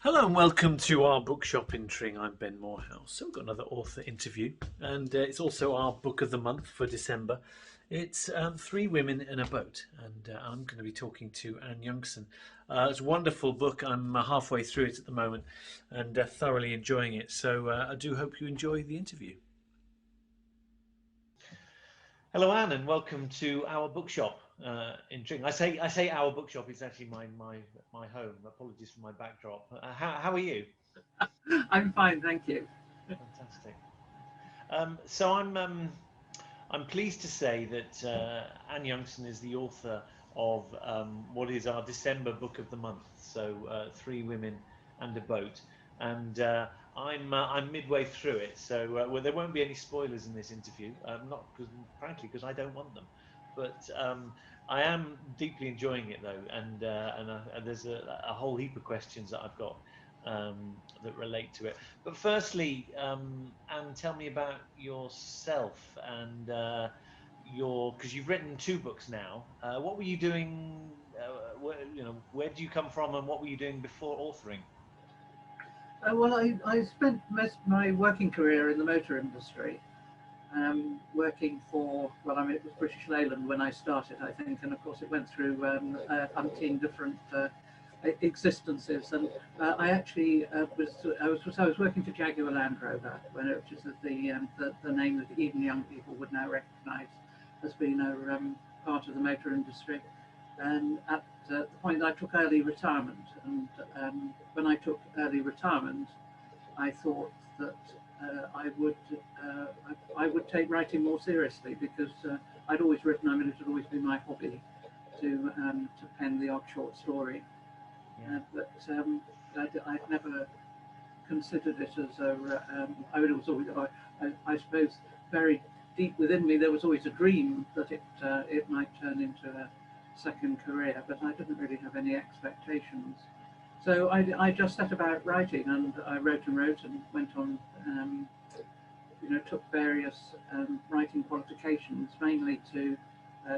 Hello and welcome to our bookshop in Tring. I'm Ben Moorhouse. So we've got another author interview, and it's also our book of the month for December. It's Three Women in a Boat, and I'm going to be talking to Anne Youngson. It's a wonderful book. I'm halfway through it at the moment, and thoroughly enjoying it. So I do hope you enjoy the interview. Hello, Anne, and welcome to our bookshop in Tring. I say our bookshop. It's actually my home. Apologies for my backdrop. How are you? I'm fine, thank you. Fantastic. So I'm pleased to say that Anne Youngson is the author of what is our December book of the month. So Three Women and a Boat, and I'm midway through it. So well, there won't be any spoilers in this interview. Not because, frankly, because I don't want them, but I am deeply enjoying it though, and there's a whole heap of questions that I've got that relate to it. But firstly, Anne, tell me about yourself and your, because you've written two books now. What were you doing? Where do you come from, and what were you doing before authoring? I spent most of my working career in the motor industry, working for, it was British Leyland when I started, I think, and of course it went through umpteen different existences. And I actually I was working for Jaguar Land Rover, which is the name that even young people would now recognise as being a part of the motor industry. And at the point that I took early retirement, and when I took early retirement, I thought that I would take writing more seriously because I'd always written. I mean, it had always been my hobby to pen the odd short story, Yeah. but I'd never considered it as a. I mean, it was always. I suppose very deep within me there was always a dream that it might turn into a second career, but I didn't really have any expectations. So I just set about writing, and I wrote and wrote and went on. Took various writing qualifications, mainly to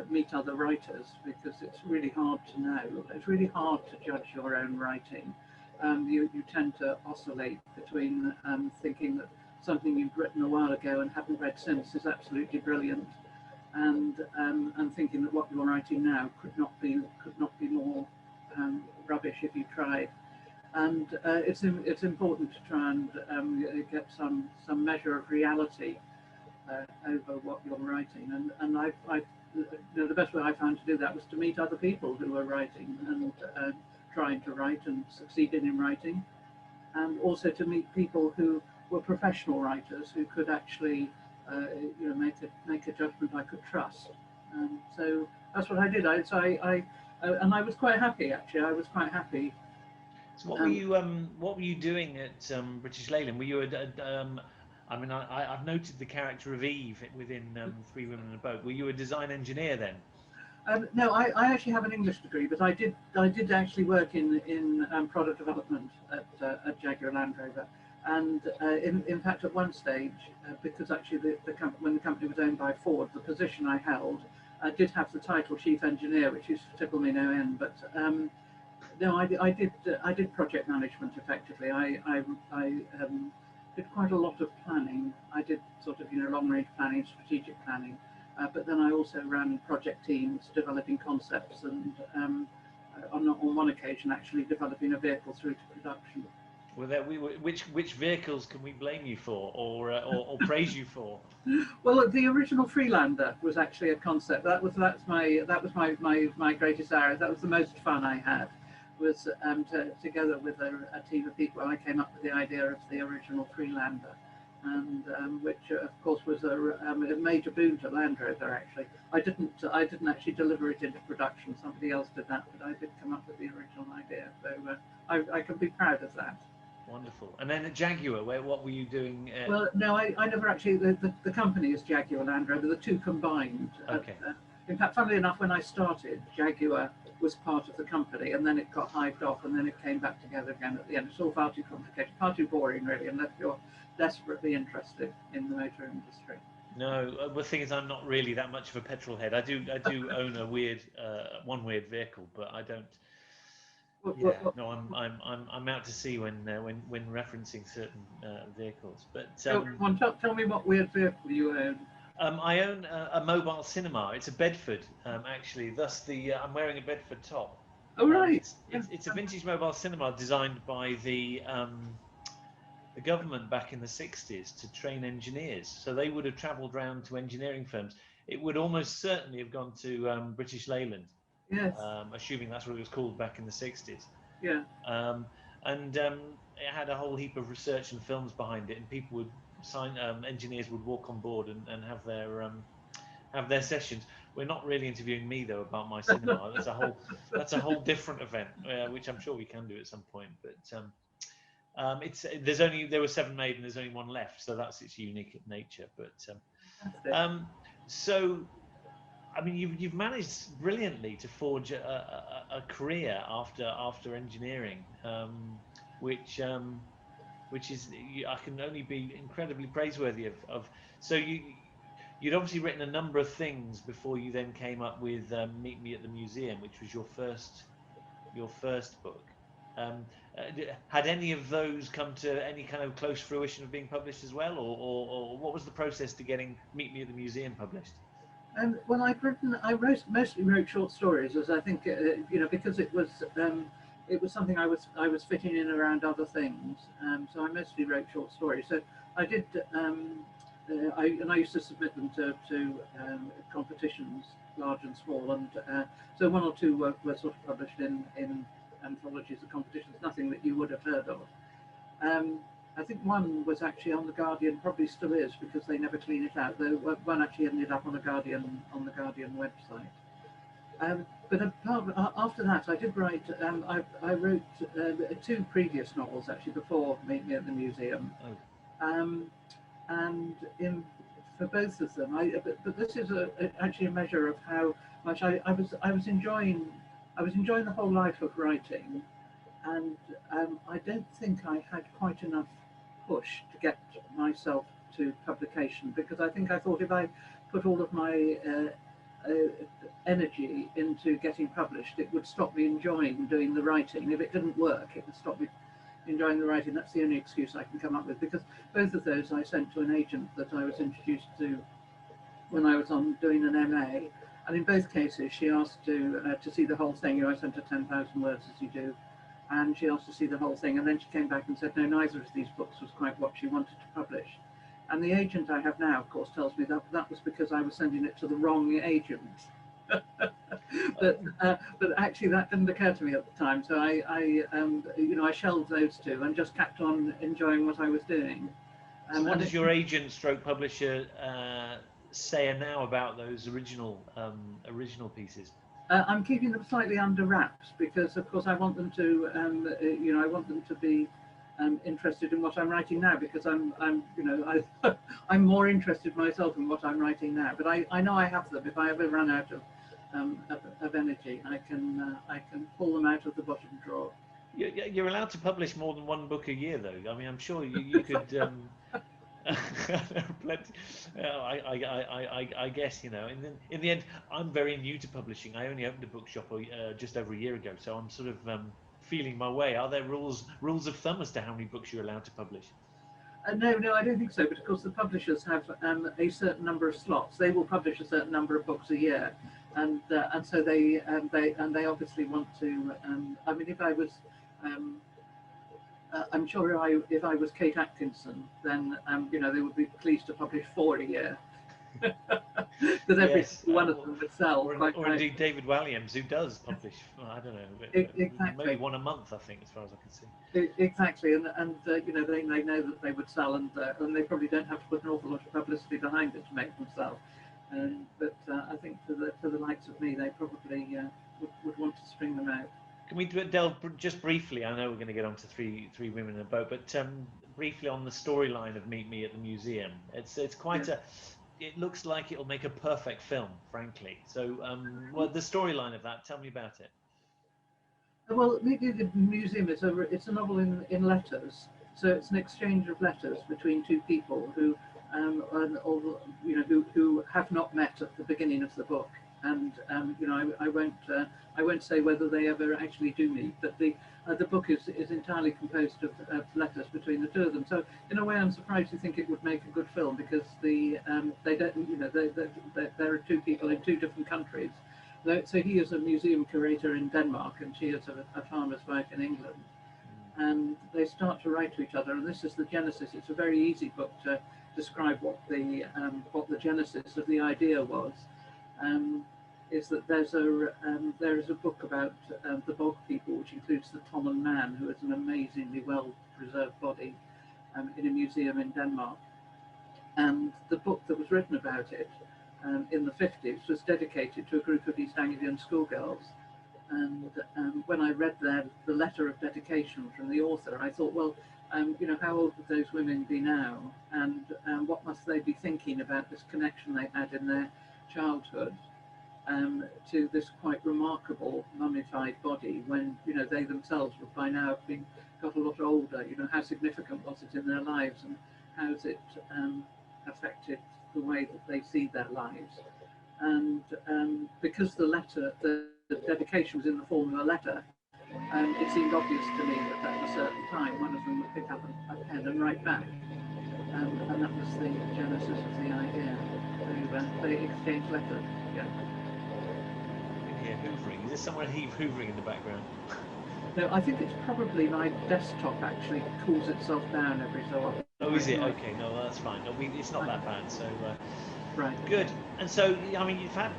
meet other writers, because it's really hard to know. It's really hard to judge your own writing. You tend to oscillate between thinking that something you've written a while ago and haven't read since is absolutely brilliant, and thinking that what you're writing now could not be more rubbish if you tried. And it's important to try and get some measure of reality over what you're writing. And the best way I found to do that was to meet other people who were writing and trying to write and succeeded in writing, and also to meet people who were professional writers who could actually make a judgment I could trust. And so that's what I did. And I was quite happy, actually. I was quite happy. So um, what were you doing at British Leyland? Were you I mean, I've noted the character of Eve within Three Women in a Boat. Were you a design engineer then? no, I actually have an English degree, but I did actually work in product development at Jaguar Land Rover, and in fact at one stage, because actually when the company was owned by Ford, the position I held did have the title chief engineer, which used to tickle me no end. But no, I did project management effectively. I did quite a lot of planning. I did sort of long range planning, strategic planning, but then I also ran project teams developing concepts, and on one occasion actually developing a vehicle through to production. Which vehicles can we blame you for, or praise you for? Well, the original Freelander was actually a concept. That was my greatest area. That was the most fun I had. Was together with a team of people, I came up with the idea of the original Freelander, and which of course was a major boon to Land Rover. Actually, I didn't actually deliver it into production. Somebody else did that, but I did come up with the original idea. So I can be proud of that. Wonderful. And then at Jaguar, what were you doing? Well, no, I never actually. The company is Jaguar Land Rover. The two combined. Okay. In fact, funnily enough, when I started, Jaguar was part of the company, and then it got hived off, and then it came back together again at the end. It's all far too complicated, far too boring, really, unless you're desperately interested in the motor industry. No, the thing is, I'm not really that much of a petrol head. I do own a weird, one weird vehicle, but I don't. No, I'm out to sea when referencing certain vehicles. But tell me what weird vehicle you own. I own a mobile cinema. It's a Bedford, actually. Thus I'm wearing a Bedford top. Oh right. It's a vintage mobile cinema designed by the government back in the 60s to train engineers. So they would have travelled around to engineering firms. It would almost certainly have gone to British Leyland. Yes. Assuming that's what it was called back in the 60s. Yeah. It had a whole heap of research and films behind it, and people would engineers would walk on board and have their sessions. We're not really interviewing me though about my cinema. That's a whole different event, which I'm sure we can do at some point. But there were 7 made and there's only 1 left, so that's its unique nature. But so I mean, you've managed brilliantly to forge a career after engineering, which is I can only be incredibly praiseworthy of. So you'd obviously written a number of things before you then came up with Meet Me at the Museum, which was your first book. Had any of those come to any kind of close fruition of being published as well, or what was the process to getting Meet Me at the Museum published? Well, I mostly wrote short stories, as I think because it was something I was fitting in around other things. So I mostly wrote short stories. So I did, I used to submit them to competitions, large and small, and so 1 or 2 were sort of published in anthologies or competitions, nothing that you would have heard of. I think 1 was actually on the Guardian, probably still is because they never clean it out. Though 1 actually ended up on the Guardian website. But after that, I did write. I wrote 2 previous novels actually before Meet Me at the Museum, and for both of them, but this is actually a measure of how much I was enjoying the whole life of writing, and I don't think I had quite enough push to get myself to publication, because I thought if I put all of my energy into getting published, it would stop me enjoying doing the writing. If it didn't work, it would stop me enjoying the writing. That's the only excuse I can come up with, because both of those I sent to an agent that I was introduced to when I was doing an MA, and in both cases she asked to see the whole thing. I sent her 10,000 words, as you do, and she asked to see the whole thing, and then she came back and said no, neither of these books was quite what she wanted to publish. And the agent I have now, of course, tells me that was because I was sending it to the wrong agent. but actually that didn't occur to me at the time, so I shelved those 2 and just kept on enjoying what I was doing. So what does your agent stroke publisher say now about those original pieces? I'm keeping them slightly under wraps because, of course, I want them to be interested in what I'm writing now, because I'm more interested myself in what I'm writing now. But I know I have them. If I ever run out of energy, I can pull them out of the bottom drawer. You're allowed to publish more than 1 book a year, though. I mean, I'm sure you could. I guess in the end, I'm very new to publishing. I only opened a bookshop just over a year ago, so I'm sort of feeling my way. Are there rules of thumb as to how many books you're allowed to publish? No, I don't think so. But of course, the publishers have a certain number of slots. They will publish a certain number of books a year, and so they obviously want to. I mean, if I was, I'm sure if I was Kate Atkinson, then they would be pleased to publish 4 a year. Because every one of them would sell. Or indeed David Walliams, who does publish, I don't know, exactly. maybe 1 a month, I think, as far as I can see. Exactly, and they know that they would sell, and they probably don't have to put an awful lot of publicity behind it to make them sell. But I think for the likes of me, they probably would want to string them out. Can we delve just briefly? I know we're going to get on to three women in a boat, but briefly on the storyline of Meet Me at the Museum. It's quite it looks like it'll make a perfect film, frankly. So, the storyline of that, tell me about it. Well, Meet Me at the Museum is it's a novel in letters. So it's an exchange of letters between 2 people who have not met at the beginning of the book. and you know, I won't say whether they ever actually do meet, but the book is entirely composed of letters between the two of them. So in a way, I'm surprised you think it would make a good film, because they don't, you know, there are two people in two different countries. So he is a museum curator in Denmark, and she is a farmer's wife in England. And they start to write to each other, and this is the genesis. It's a very easy book to describe what the genesis of the idea was. Is that there is a book about the bog people, which includes the Tommen man, who is an amazingly well preserved body in a museum in Denmark. And the book that was written about it in the 50s was dedicated to a group of East Anglian schoolgirls. And when I read the letter of dedication from the author, I thought, well, you know, how old would those women be now? And what must they be thinking about this connection they had in their childhood to this quite remarkable mummified body, when, you know, they themselves would by now have got a lot older. You know, how significant was it in their lives, and how has it affected the way that they see their lives? And because the dedication was in the form of a letter, it seemed obvious to me that at a certain time one of them would pick up a pen and write back, and that was the genesis of the idea. They exchanged letters. Yeah. I can hear hoovering. Is there someone hoovering in the background? No, I think it's probably my desktop actually cools itself down every so often. Oh, is it? Okay, no, that's fine. No, it's not that bad. So right. Good. And so, I mean, you've had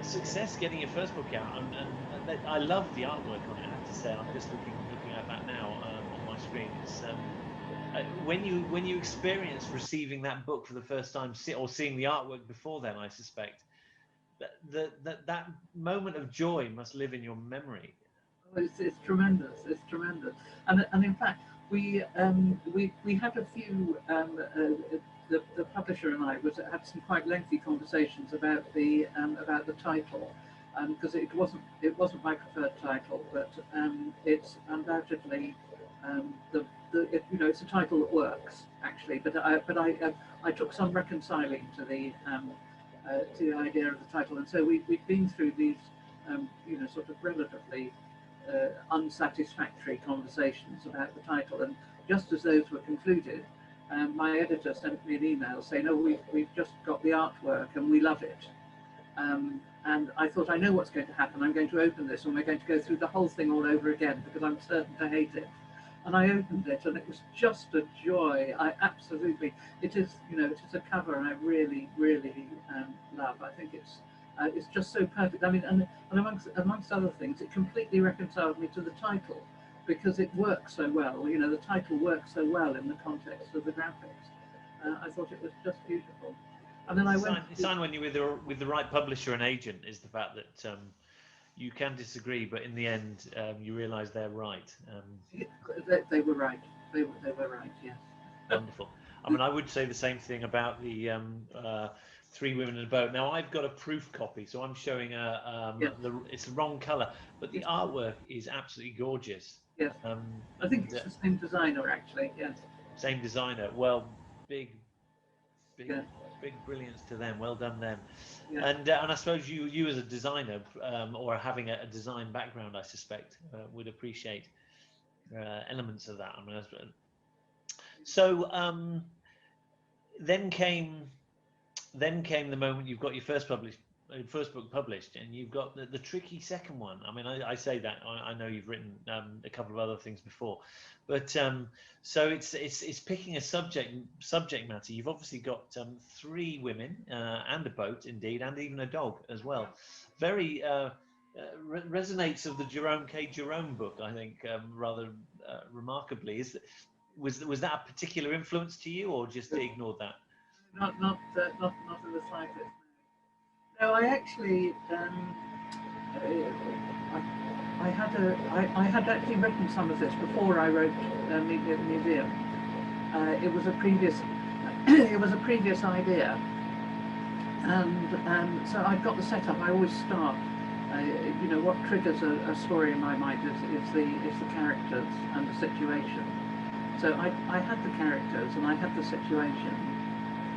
success getting your first book out, and I love the artwork on it. I have to say, I'm just looking at that now on my screen. It's when you experienced receiving that book for the first time, or seeing the artwork before then, I suspect that moment of joy must live in your memory. Oh, it's tremendous. It's tremendous. And in fact, we had a few. The publisher and I had some quite lengthy conversations about the title, because it wasn't my preferred title, but it's undoubtedly you know, it's a title that works actually. But I took some reconciling to the idea of the title, and so we've been through these you know, sort of relatively unsatisfactory conversations about the title, and just as those were concluded, my editor sent me an email saying, "Oh, we've just got the artwork and we love it." And I thought, I know what's going to happen. I'm going to open this and we're going to go through the whole thing all over again, because I'm certain to hate it. And I opened it, and it was just a joy. It is, you know, it is a cover I really, really love. I think it's just so perfect. I mean, and amongst other things, it completely reconciled me to the title, because it works so well. You know, the title works so well in the context of the graphics. I thought it was just beautiful. And then It's sign when you're with the right publisher and agent is the fact that you can disagree, but in the end, you realise they're right. They were right. They were right. Yes. Wonderful. I mean, I would say the same thing about the Three Women in a Boat. Now, I've got a proof copy, so I'm showing it's the wrong colour, but the artwork is absolutely gorgeous. Yes. I think it's the same designer, actually. Yes. Same designer. Well, big Yeah. big brilliance to them. Well done, them. Yeah. And I suppose you as a designer, or having a design background, I suspect, would appreciate elements of that. I mean, so then came the moment you've got your first book published, and you've got the tricky second one. I mean, I say that I know you've written a couple of other things before, but so it's picking a subject matter. You've obviously got three women and a boat, indeed, and even a dog as well. Very resonates of the Jerome K. Jerome book, I think, rather remarkably. Was that a particular influence to you, or just ignored that? Not in the slightest. No, I actually I had actually written some of this before I wrote Media at the Museum. It was a previous idea, and so I've got the setup. I always start. You know, what triggers a story in my mind is the characters and the situation. So I had the characters and I had the situation,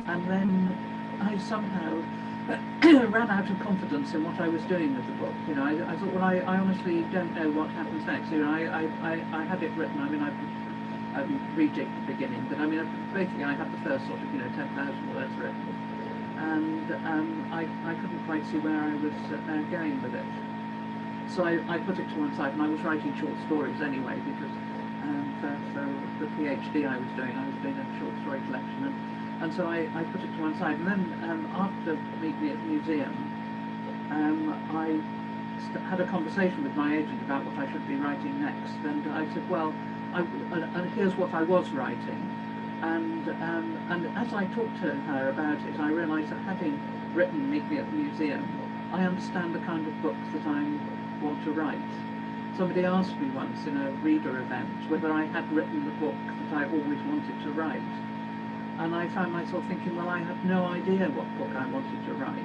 and then I somehow ran out of confidence in what I was doing with the book. You know, I thought, well, I honestly don't know what happens next. You know, I had it written. I mean, I rejigged the beginning, but I mean, basically, I had the first sort of 10,000 words written, and I couldn't quite see where I was going with it. So I put it to one side, and I was writing short stories anyway, because for the PhD I was doing a short story collection, and so I put it to one side. And then after Meet Me at the Museum, I had a conversation with my agent about what I should be writing next, and I said, well, and here's what I was writing. And as I talked to her about it, I realised that having written Meet Me at the Museum, I understand the kind of books that I want to write. Somebody asked me once in a reader event whether I had written the book that I always wanted to write. And I found myself thinking, well, I had no idea what book I wanted to write.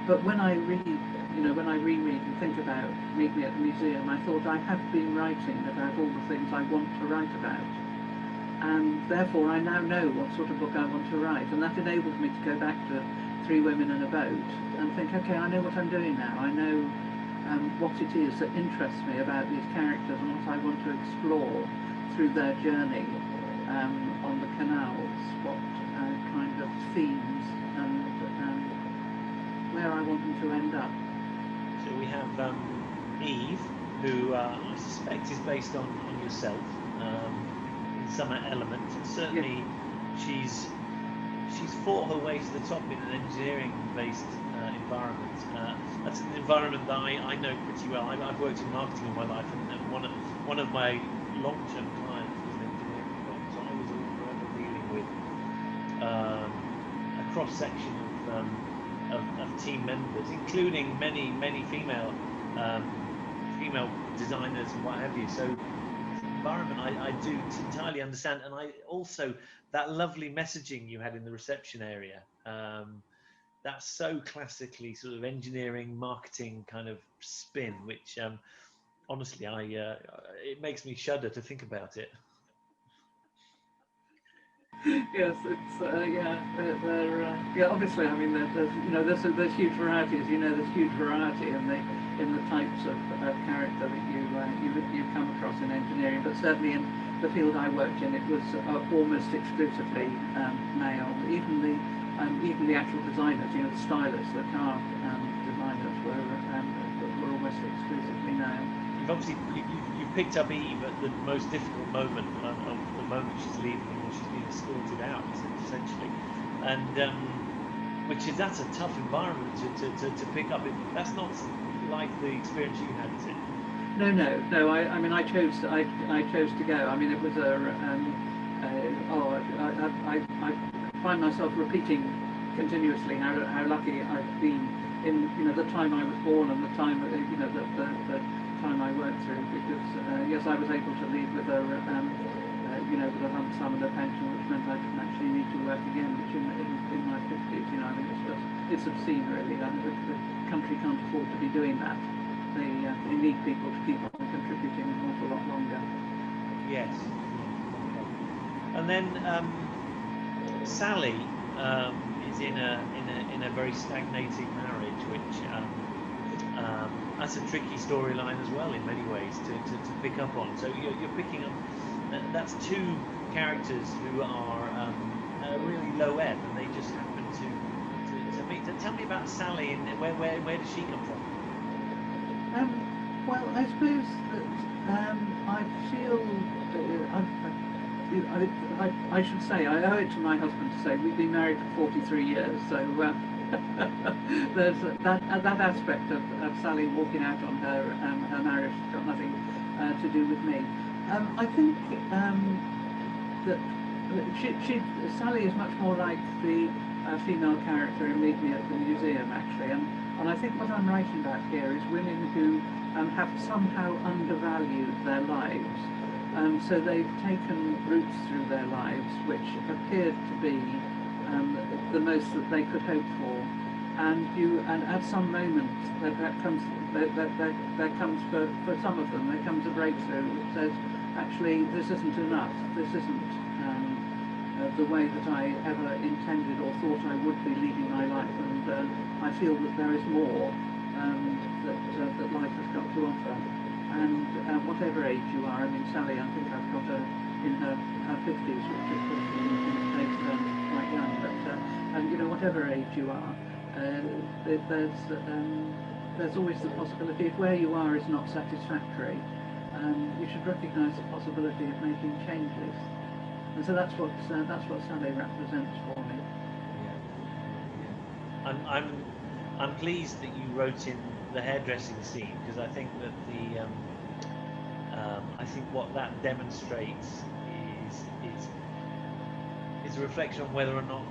But when I read, when I reread and think about Meet Me at the Museum, I thought I have been writing about all the things I want to write about. And therefore I now know what sort of book I want to write. And that enables me to go back to Three Women and a Boat and think, okay, I know what I'm doing now. I know what it is that interests me about these characters and what I want to explore through their journey on the canals, what kind of themes and where I want them to end up. So we have Eve, who I suspect is based on yourself in some element. And certainly she's fought her way to the top in an engineering-based environment. That's an environment that I know pretty well. I've worked in marketing all my life, and one of my long-term clients was an engineering firm, so I was forever dealing with a cross-section of team members, including many female designers and what have you. So environment I do entirely understand, and I also, that lovely messaging you had in the reception area, that's so classically sort of engineering marketing kind of spin, which honestly it makes me shudder to think about it. Yes, it's yeah. Obviously, I mean, there's huge varieties. There's huge variety in the types of character that you come across in engineering. But certainly in the field I worked in, it was almost exclusively male. Even the actual designers, the stylists, the car designers were almost exclusively male. You've obviously you picked up Eve at the most difficult moment of the moment she's leaving, or she's being escorted out, essentially, and that's a tough environment to pick up. That's not like the experience you had, is it? No. I mean, I chose to go. I mean, it was I find myself repeating continuously how lucky I've been in the time I was born and the time the time I worked through, because yes, I was able to leave with a with a lump sum and a pension, which meant I didn't actually need to work again, which in my 50s, I mean, it's obscene, really. I mean, the country can't afford to be doing that. They need people to keep on contributing an awful lot longer. Yes. And then Sally is in a very stagnating marriage, which that's a tricky storyline as well in many ways to pick up on. So you're picking up that's two characters who are really low ebb, and they just happen to meet. Tell me about Sally, and where does she come from? Well, I suppose that I feel I should say, I owe it to my husband to say we've been married for 43 years, so there's that aspect of Sally walking out on her marriage has got nothing to do with me. I think that Sally is much more like the female character in Meet Me at the Museum, actually, and I think what I'm writing about here is women who have somehow undervalued their lives. So they've taken routes through their lives which appeared to be the most that they could hope for, and at some moment there comes for some of them there comes a breakthrough which says, actually, this isn't enough. This isn't the way that I ever intended or thought I would be leading my life, and I feel that there is more that life has got to offer. And whatever age you are, I mean, Sally, I think I've got her in her 50s, which of course in today's terms is quite young, but and you know, whatever age you are, there's always the possibility, if where you are is not satisfactory, you should recognise the possibility of making changes. And so that's what Sally represents for me. Yeah. I'm pleased that you wrote in the hairdressing scene, because I think that I think what that demonstrates is a reflection on whether or not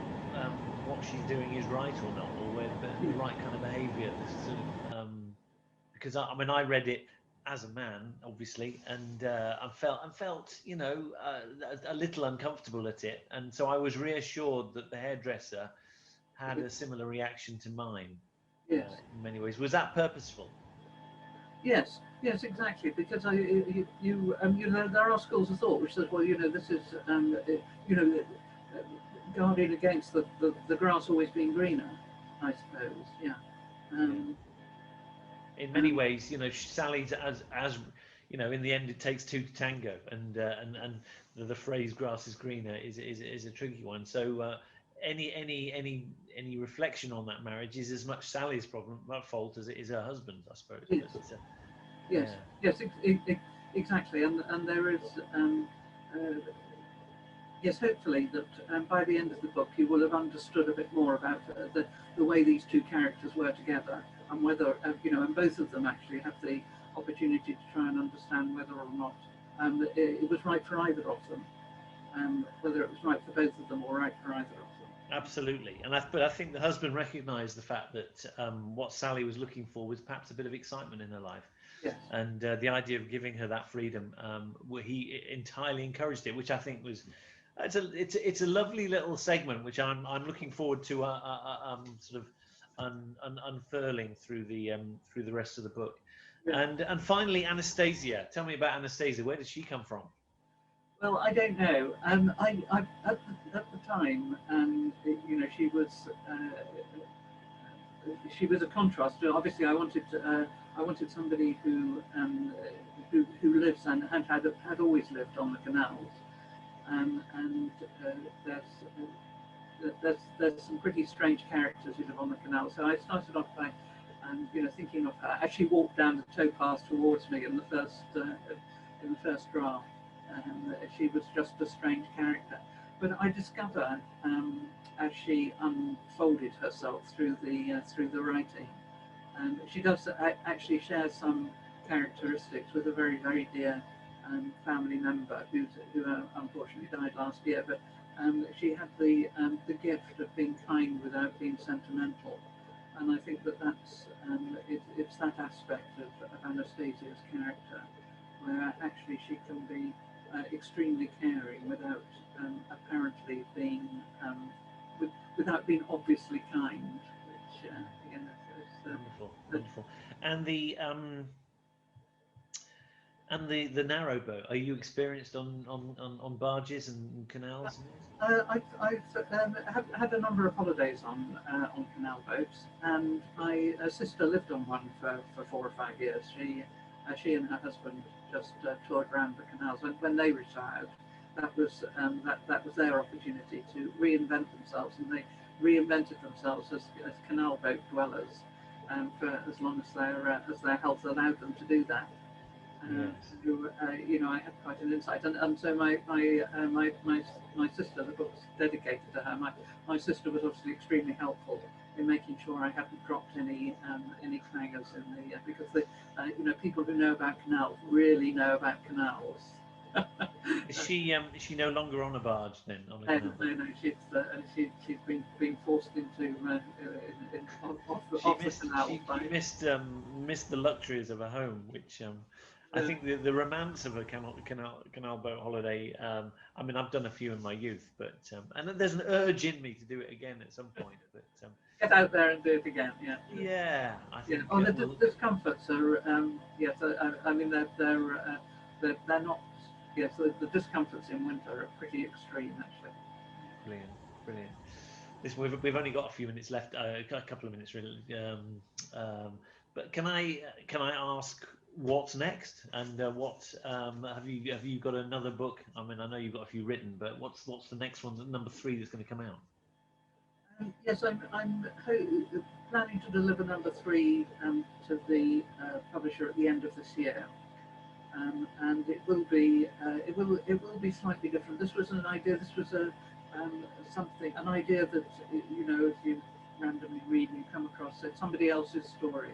what she's doing is right or not, or whether the right kind of behaviour. Sort of, because I mean, I read it as a man, obviously, and I felt, you know, a little uncomfortable at it, and so I was reassured that the hairdresser had a similar reaction to mine. Yes. In many ways. Was that purposeful? Yes, exactly. Because you know, there are schools of thought which says, well, you know, this is you know, guarding against the grass always being greener, I suppose. Yeah. In many ways, you know, Sally's as you know, in the end, it takes two to tango, and the phrase "grass is greener" is a tricky one. So any reflection on that marriage is as much Sally's fault as it is her husband's, I suppose. Yes. Yeah. Yes, exactly. And there is yes, hopefully that by the end of the book you will have understood a bit more about the way these two characters were together, and whether you know, and both of them actually have the opportunity to try and understand whether or not it was right for either of them, whether it was right for both of them or right for either of them. Absolutely, but I think the husband recognised the fact that what Sally was looking for was perhaps a bit of excitement in her life. Yes. And the idea of giving her that freedom, he entirely encouraged it, which I think was it's a lovely little segment, which I'm looking forward to sort of unfurling through the rest of the book. Yeah. And finally, Anastasia. Tell me about Anastasia. Where did she come from? Well, I don't know. I at the time, you know, she was a contrast. Obviously, I wanted somebody who lives and had always lived on the canals, and there's some pretty strange characters who live on the canal. So I started off by you know, thinking of her as she walked down the towpath towards me in the first draft. She was just a strange character, but I discover as she unfolded herself through the writing, she does actually share some characteristics with a very, very dear family member who unfortunately died last year. But she had the gift of being kind without being sentimental, and I think that's it's that aspect of Anastasia's character where actually she can be extremely caring without apparently being without being obviously kind, which you know, wonderful, wonderful. And the narrowboat. Are you experienced on barges and canals? I've had a number of holidays on canal boats, and my sister lived on one for 4 or 5 years. She and her husband just toured around the canals. When they retired, that was their opportunity to reinvent themselves, and they reinvented themselves as canal boat dwellers, for as long as their health allowed them to do that. Yes. You know, I had quite an insight, and so my sister, the book's dedicated to her. My sister was obviously extremely helpful in making sure I hadn't dropped any clangers in the because you know, people who know about canals really know about canals. Is she no longer on a barge then? On a canal? No, she's been forced into off the canal. She missed the luxuries of a home, which I think the romance of a canal boat holiday. I mean, I've done a few in my youth, but and there's an urge in me to do it again at some point. But get out there and do it again. Yeah. Yeah, I think. Yeah. Oh, the discomforts are yes. I mean, they're not. Yes, the discomforts in winter are pretty extreme, actually. Brilliant, brilliant. We've only got a few minutes left, a couple of minutes really. But can I ask what's next, and what have you got another book? I mean, I know you've got a few written, but what's the next one, number 3, that's going to come out? Yes, I'm planning to deliver number 3 to the publisher at the end of this year, and it will be slightly different. This was an idea. This was an idea that, you know, if you randomly read and you come across it, somebody else's story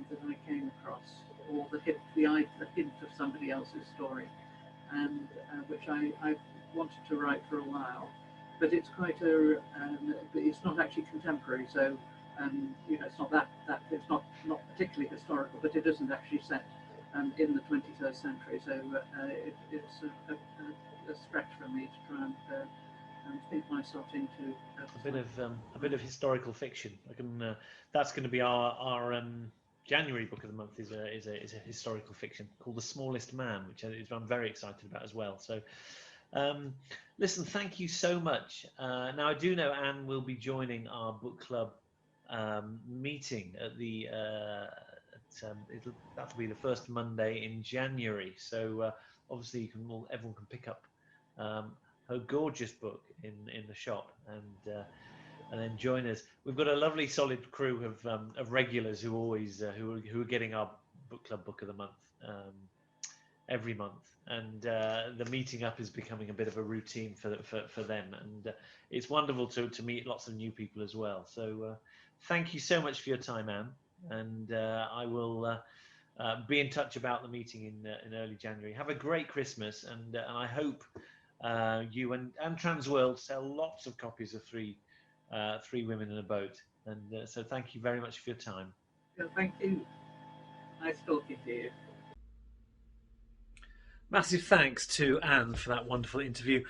that I came across, or the hint of somebody else's story, and which I wanted to write for a while. But it's quite it's not actually contemporary, so you know, it's not it's not particularly historical, but it isn't actually set in the 21st century. So it's a stretch for me to try and think myself into a bit of historical fiction. That's going to be our January book of the month, is a historical fiction called The Smallest Man, which I'm very excited about as well. So. Listen, thank you so much. Now, I do know Anne will be joining our book club meeting at the that'll be the first Monday in January. So obviously everyone can pick up her gorgeous book in the shop, and then join us. We've got a lovely solid crew of regulars who always who are getting our book club book of the month every month, and the meeting up is becoming a bit of a routine for them, and it's wonderful to meet lots of new people as well. So thank you so much for your time, Anne, and I will be in touch about the meeting in early January. Have a great Christmas, and I hope you and Transworld sell lots of copies of Three Women in a Boat, and so thank you very much for your time. Yeah, thank you. Nice talking to you. Massive thanks to Anne for that wonderful interview.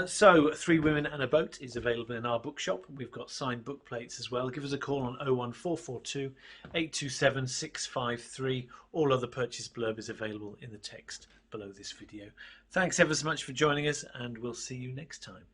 So, Three Women and a Boat is available in our bookshop. We've got signed book plates as well. Give us a call on 01442 827 653. All other purchase blurb is available in the text below this video. Thanks ever so much for joining us, and we'll see you next time.